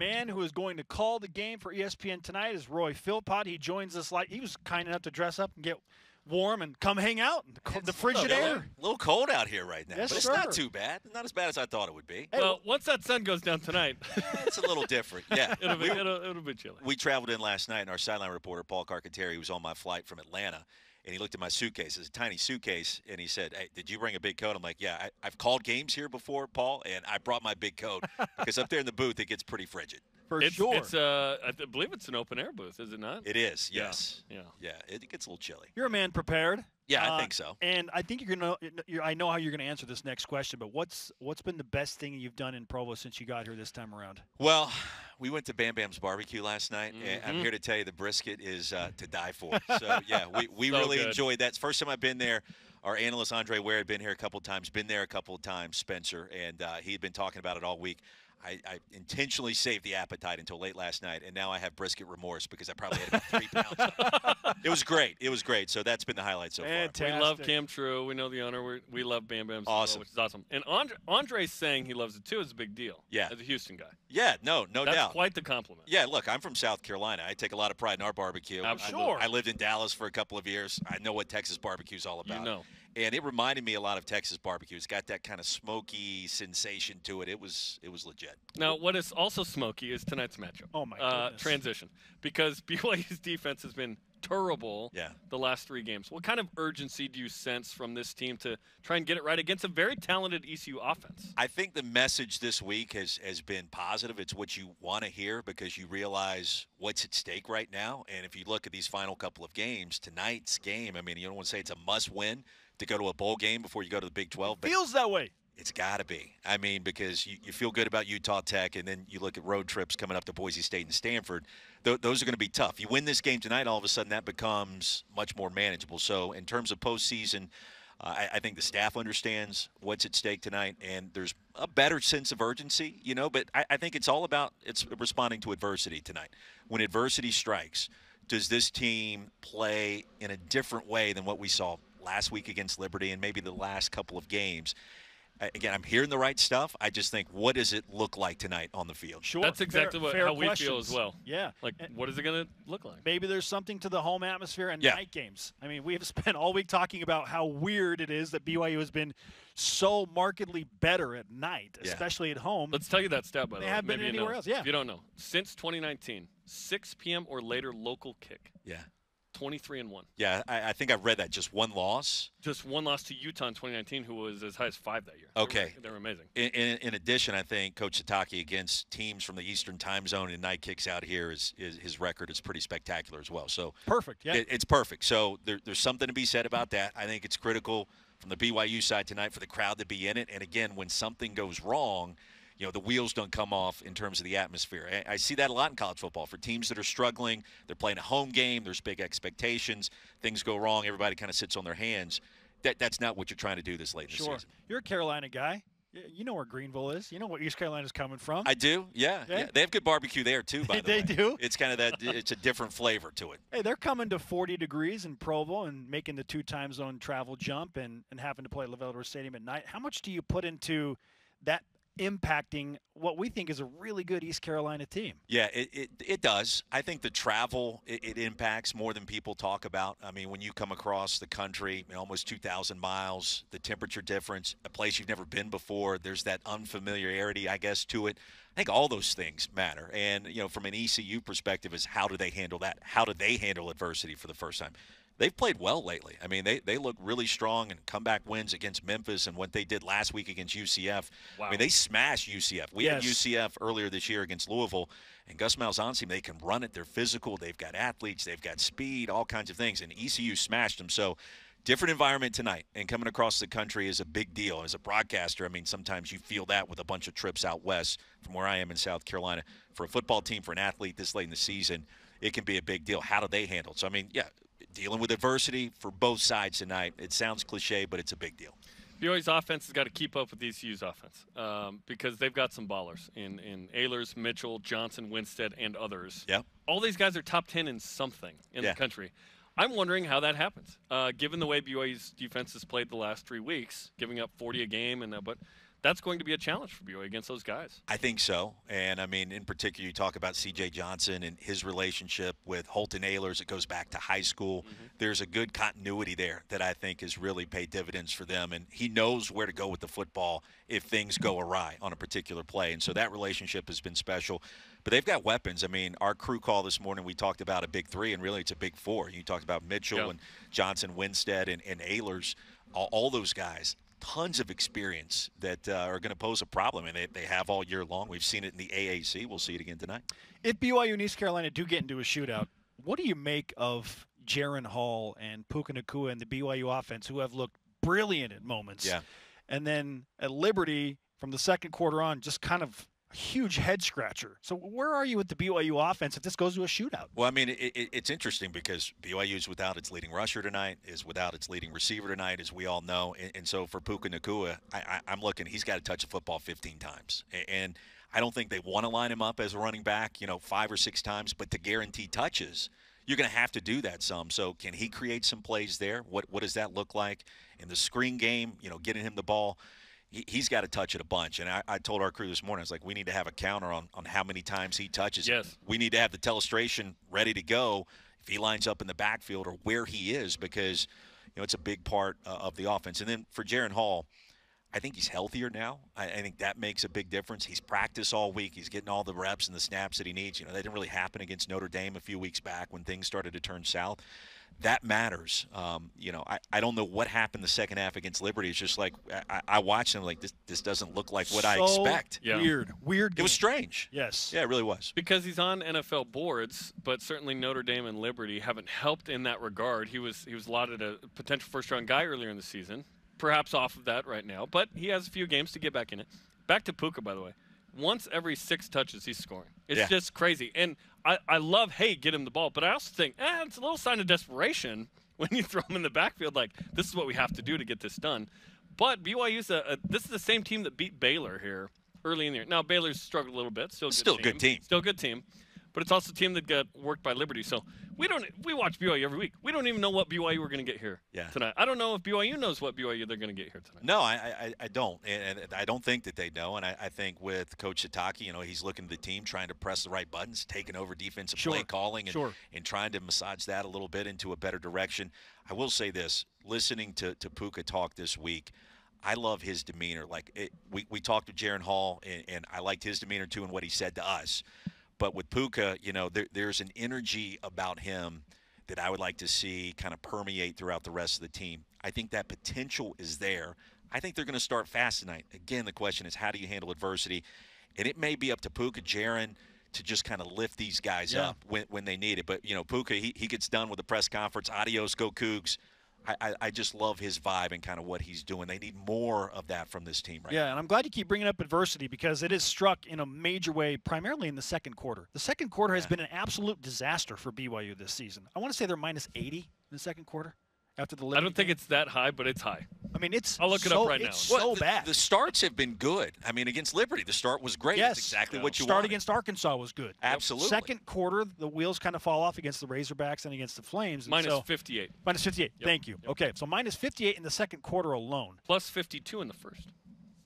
man who is going to call the game for ESPN tonight is Poy Philpott. He joins us he was kind enough to dress up and get warm and come hang out in the frigid air. A little cold out here right now, yes, but it's not too bad. Not as bad as I thought it would be. Hey, well, once that sun goes down tonight, it's a little different. Yeah, it'll be chilly. We traveled in last night, and our sideline reporter Paul Carcaterri was on my flight from Atlanta, and he looked at my suitcase. It's a tiny suitcase, and he said, "Hey, did you bring a big coat?" I'm like, "Yeah, I've called games here before, Paul, and I brought my big coat because up there in the booth it gets pretty frigid." For sure. I believe it's an open air booth, is it not? It is. Yes. Yeah. It gets a little chilly. You're a man prepared. Yeah, I think so. And I think I know how you're going to answer this next question, but what's been the best thing you've done in Provo since you got here this time around? Well, we went to Bam Bam's barbecue last night, and I'm here to tell you the brisket is to die for. So, yeah, we so really enjoyed that. It's the first time I've been there. Our analyst, Andre Ware, had been here a couple of times, Spencer, and he had been talking about it all week. I intentionally saved the appetite until late last night, and now I have brisket remorse because I probably had about 3 pounds. It was great. It was great. So that's been the highlight so Fantastic. far. We love Cam True. We know the owner. We love Bam Bam's, awesome. Which is awesome. And Andre saying he loves it too is a big deal. Yeah. As a Houston guy. Yeah, no doubt. That's quite the compliment. Yeah, look, I'm from South Carolina. I take a lot of pride in our barbecue. Sure. I lived in Dallas for a couple of years. I know what Texas barbecue is all about. You know. And it reminded me a lot of Texas barbecue. It's got that kind of smoky sensation to it. It was legit. Now, what is also smoky is tonight's matchup. Oh, my goodness. Transition. Because BYU's defense has been terrible the last 3 games. What kind of urgency do you sense from this team to try and get it right against a very talented ECU offense? I think the message this week has been positive. It's what you want to hear because you realize what's at stake right now. And if you look at these final couple of games, tonight's game, I mean, you don't want to say it's a must-win to go to a bowl game before you go to the Big 12. But feels that way. It's got to be. I mean, because you feel good about Utah Tech, and then you look at road trips coming up to Boise State and Stanford. Those are going to be tough. You win this game tonight, all of a sudden that becomes much more manageable. So in terms of postseason, I think the staff understands what's at stake tonight, and there's a better sense of urgency, But I think it's all about responding to adversity tonight. When adversity strikes, does this team play in a different way than what we saw last week against Liberty and maybe the last couple of games? Again, I'm hearing the right stuff. I just think, what does it look like tonight on the field? Sure. That's exactly how we feel as well. Yeah. What is it going to look like? Maybe there's something to the home atmosphere and night games. I mean, we have spent all week talking about how weird it is that BYU has been so markedly better at night, especially at home. Let's tell you that stat, by the way. They haven't been anywhere else. Yeah. If you don't know, since 2019, 6 p.m. or later local kick. Yeah. 23-1. Yeah, I think I've read that. Just one loss? Just one loss to Utah in 2019, who was as high as 5 that year. Okay. They were amazing. In addition, I think Coach Satake against teams from the Eastern time zone and night kicks out here, his record is pretty spectacular as well. So perfect, yeah. It's perfect. So there's something to be said about that. I think it's critical from the BYU side tonight for the crowd to be in it. And, again, when something goes wrong, the wheels don't come off in terms of the atmosphere. I see that a lot in college football. For teams that are struggling, they're playing a home game, there's big expectations, things go wrong, everybody kind of sits on their hands. That's not what you're trying to do this late in the season. You're a Carolina guy. You know where Greenville is. You know where East Carolina's coming from. I do, yeah. They have good barbecue there, too, by the way. They do? It's kind of that – it's a different flavor to it. Hey, they're coming to 40 degrees in Provo and making the 2-time zone travel jump and having to play at LaVell Stadium at night. How much do you put into that impacting what we think is a really good East Carolina team? Yeah, it does. I think the travel, it impacts more than people talk about. I mean, when you come across the country, almost 2,000 miles, the temperature difference, a place you've never been before, there's that unfamiliarity, I guess, to it. I think all those things matter. And, from an ECU perspective is how do they handle that? How do they handle adversity for the first time? They've played well lately. I mean, they look really strong and comeback wins against Memphis and what they did last week against UCF. Wow. I mean, they smashed UCF. We had UCF earlier this year against Louisville, and Gus Malzahn's team, they can run it. They're physical. They've got athletes. They've got speed, all kinds of things, and ECU smashed them. So different environment tonight, and coming across the country is a big deal. As a broadcaster, I mean, sometimes you feel that with a bunch of trips out west from where I am in South Carolina. For a football team, for an athlete this late in the season, it can be a big deal. How do they handle it? So, I mean, dealing with adversity for both sides tonight. It sounds cliche, but it's a big deal. BYU's offense has got to keep up with ECU's offense because they've got some ballers in Ehlers, Mitchell, Johnson, Winstead, and others. Yeah. All these guys are top 10 in something in the country. I'm wondering how that happens, given the way BYU's defense has played the last 3 weeks, giving up 40 a game, but that's going to be a challenge for BYU against those guys. I think so. And, I mean, in particular, you talk about C.J. Johnson and his relationship with Holton Ahlers. It goes back to high school. Mm-hmm. There's a good continuity there that I think has really paid dividends for them. And he knows where to go with the football if things go awry on a particular play. And so that relationship has been special. But they've got weapons. I mean, our crew call this morning, we talked about a big three, and really it's a big four. You talked about Mitchell and Johnson, Winstead, and Ahlers, all those guys. Tons of experience that are going to pose a problem, and they have all year long. We've seen it in the AAC. We'll see it again tonight. If BYU and East Carolina do get into a shootout, what do you make of Jaron Hall and Puka Nacua and the BYU offense, who have looked brilliant at moments? Yeah. And then at Liberty, from the second quarter on, just kind of a huge head-scratcher. So where are you with the BYU offense if this goes to a shootout? Well, I mean, it's interesting because BYU is without its leading rusher tonight, is without its leading receiver tonight, as we all know. And so for Puka Nacua, I'm looking, he's got to touch the football 15 times. And I don't think they want to line him up as a running back, 5 or 6 times, but to guarantee touches, you're going to have to do that some. So can he create some plays there? What does that look like? In the screen game, getting him the ball, he's got to touch it a bunch. And I told our crew this morning, I was like, we need to have a counter on how many times he touches it. We need to have the telestration ready to go if he lines up in the backfield or where he is, because it's a big part of the offense. And then for Jaron Hall, I think he's healthier now. I think that makes a big difference. He's practiced all week. He's getting all the reps and the snaps that he needs. That didn't really happen against Notre Dame a few weeks back when things started to turn south. That matters. I don't know what happened the second half against Liberty. It's just like I watched him like this doesn't look like what I expect. Yeah. Weird game. It was strange. Yes. Yeah, it really was. Because he's on NFL boards, but certainly Notre Dame and Liberty haven't helped in that regard. He was lauded a potential first-round guy earlier in the season, perhaps off of that right now, but he has a few games to get back in it. Back to Puka, by the way. Once every 6 touches, he's scoring. It's just crazy. And I love, hey, get him the ball. But I also think, it's a little sign of desperation when you throw him in the backfield. Like, this is what we have to do to get this done. But BYU's this is the same team that beat Baylor here early in the year. Now, Baylor's struggled a little bit. Still a good team. Still a good team. But it's also a team that got worked by Liberty. So we watch BYU every week. We don't even know what BYU we're going to get here tonight. I don't know if BYU knows what BYU they're going to get here tonight. No, I don't. And I don't think that they know. And I think with Coach Sataki, he's looking at the team, trying to press the right buttons, taking over defensive play calling, and trying to massage that a little bit into a better direction. I will say this, listening to Puka talk this week, I love his demeanor. Like we talked to Jaron Hall, and I liked his demeanor too and what he said to us. But with Puka, there's an energy about him that I would like to see kind of permeate throughout the rest of the team. I think that potential is there. I think they're going to start fast tonight. Again, the question is, how do you handle adversity? And it may be up to Puka, Jaron, to just kind of lift these guys up when they need it. But, Puka, he gets done with the press conference. Adios, go Cougs. I just love his vibe and kind of what he's doing. They need more of that from this team right now. Yeah, and I'm glad you keep bringing up adversity because it is struck in a major way, primarily in the second quarter. The second quarter has been an absolute disaster for BYU this season. I want to say they're minus 80 in the second quarter after the Liberty I don't think game. it's that high, but it's high. I mean, I'll look it up right now. It's so bad. The starts have been good. I mean, against Liberty, the start was great. Yes. That's exactly what you Start wanted. against Arkansas was good. Absolutely. Second quarter, the wheels kind of fall off against the Razorbacks and against the Flames. Minus 58. Minus 58. Thank you. Yep. Okay, so minus 58 in the second quarter alone. Plus 52 in the first.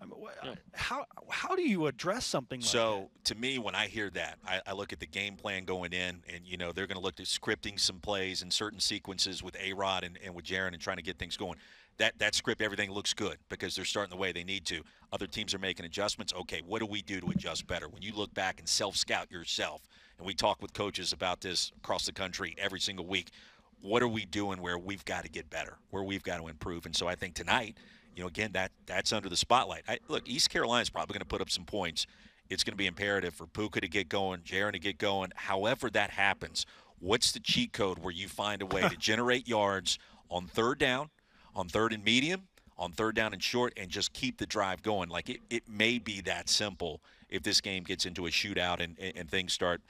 I mean, how do you address something like that? So, to me, when I hear that, I look at the game plan going in, and, they're going to look at scripting some plays and certain sequences with A-Rod and with Jaron and trying to get things going. That script, everything looks good because they're starting the way they need to. Other teams are making adjustments. Okay, what do we do to adjust better? When you look back and self-scout yourself, and we talk with coaches about this across the country every single week, what are we doing where we've got to get better, where we've got to improve? And so I think tonight, again, that's under the spotlight. Look, East Carolina's probably going to put up some points. It's going to be imperative for Puka to get going, Jaron to get going. However that happens, what's the cheat code where you find a way to generate yards on third down, on third and medium, on third down and short, and just keep the drive going? Like, it may be that simple if this game gets into a shootout and things start,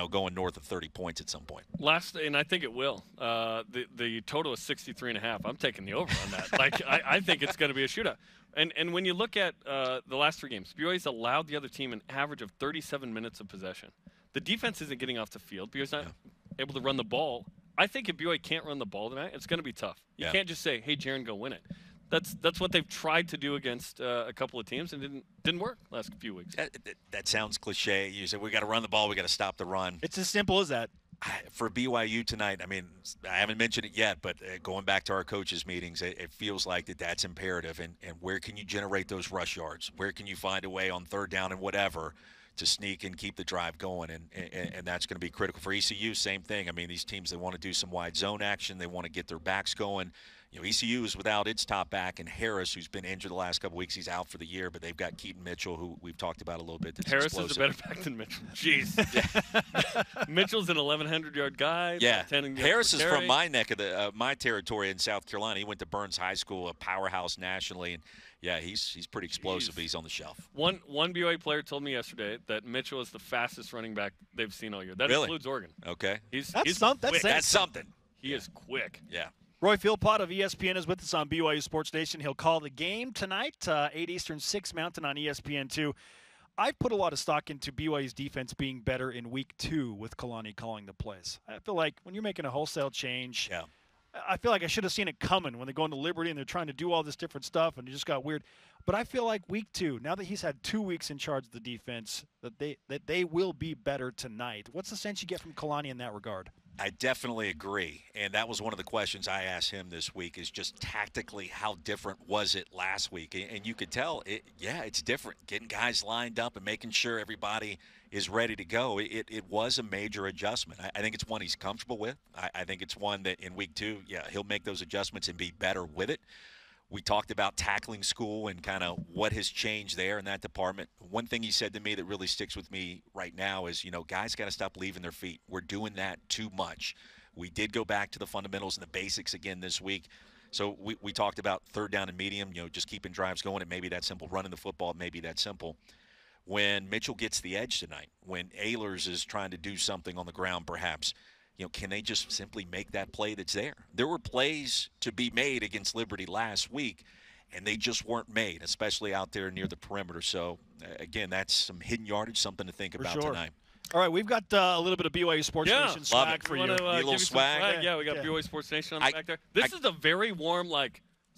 going north of 30 points at some point. And I think it will. The total is 63.5. I'm taking the over on that. I think it's going to be a shootout. And when you look at the last 3 games, BYU's allowed the other team an average of 37 minutes of possession. The defense isn't getting off the field. BYU's not able to run the ball. I think if BYU can't run the ball tonight, it's going to be tough. You can't just say, hey, Jaron, go win it. That's what they've tried to do against a couple of teams, and didn't work last few weeks. That sounds cliche. You say we got to run the ball, we got to stop the run. It's as simple as that. For BYU tonight, I mean, I haven't mentioned it yet, but going back to our coaches' meetings, it feels like that's imperative. And where can you generate those rush yards? Where can you find a way on third down and whatever to sneak and keep the drive going? And that's going to be critical for ECU. Same thing. I mean, these teams, they want to do some wide zone action. They want to get their backs going. You know, ECU is without its top back, and Harris, who's been injured the last couple of weeks, he's out for the year. But they've got Keaton Mitchell, who we've talked about a little bit. That's Harris explosive. is a better back than Mitchell. Jeez. Mitchell's an 1,100-yard guy. Yeah. Harris is carry. from my neck of the my territory in South Carolina. He went to Burns High School, a powerhouse nationally, and yeah, he's pretty explosive. But he's on the shelf. One BYU player told me yesterday that Mitchell is the fastest running back they've seen all year. That really? includes Oregon. Okay. He's something. quick. That's something. He is quick. Yeah. Roy Philpott of ESPN is with us on BYU Sports Nation. He'll call the game tonight, 8 Eastern, 6 Mountain on ESPN2. I've put a lot of stock into BYU's defense being better in week 2 with Kalani calling the plays. I feel like when you're making a wholesale change, I feel like I should have seen it coming when they're going to Liberty and they're trying to do all this different stuff and it just got weird. But I feel like week 2, now that he's had 2 weeks in charge of the defense, that they will be better tonight. What's the sense you get from Kalani in that regard? I definitely agree, and that was one of the questions I asked him this week is just tactically how different was it last week? And you could tell, it's different. Getting guys lined up and making sure everybody is ready to go. It was a major adjustment. I think it's one he's comfortable with. I think it's one that in week 2, he'll make those adjustments and be better with it. We talked about tackling school and kind of what has changed there in that department. One thing he said to me that really sticks with me right now is, guys got to stop leaving their feet. We're doing that too much. We did go back to the fundamentals and the basics again this week. So we talked about third down and medium, just keeping drives going. It may be that simple. Running the football, it may be that simple. When Mitchell gets the edge tonight, when Ehlers is trying to do something on the ground perhaps, can they just simply make that play that's there? There were plays to be made against Liberty last week, and they just weren't made, especially out there near the perimeter. So, again, that's some hidden yardage, something to think about tonight. All right, we've got a little bit of BYU Sports Nation swag for you. Want to, a little swag? Yeah, we got BYU Sports Nation on the back there. This is a very warm,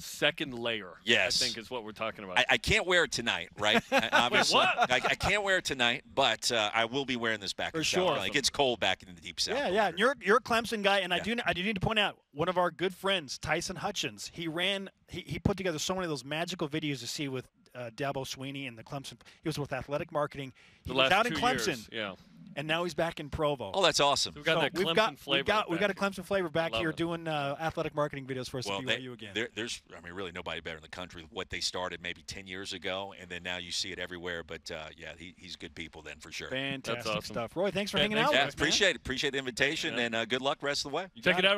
second layer. Yes. I think is what we're talking about. I can't wear it tonight, right? Obviously. What? I can't wear it tonight, but I will be wearing this back in South Carolina. It gets cold back in the deep South. Yeah. And you're a Clemson guy, and I do need to point out one of our good friends, Tyson Hutchins. He put together so many of those magical videos you see with Dabo Sweeney and the Clemson. He was with Athletic Marketing. He was out in Clemson. Yeah. And now he's back in Provo. Oh, that's awesome. So we've got flavor. We've got a Clemson flavor back here doing athletic marketing videos for us at BYU again. There's, really nobody better in the country with what they started maybe 10 years ago, and then now you see it everywhere. But, he's good people then for sure. Fantastic That's awesome stuff. Roy, thanks for hanging out with us, man. Appreciate it. Appreciate the invitation, and good luck rest of the way. Check it out.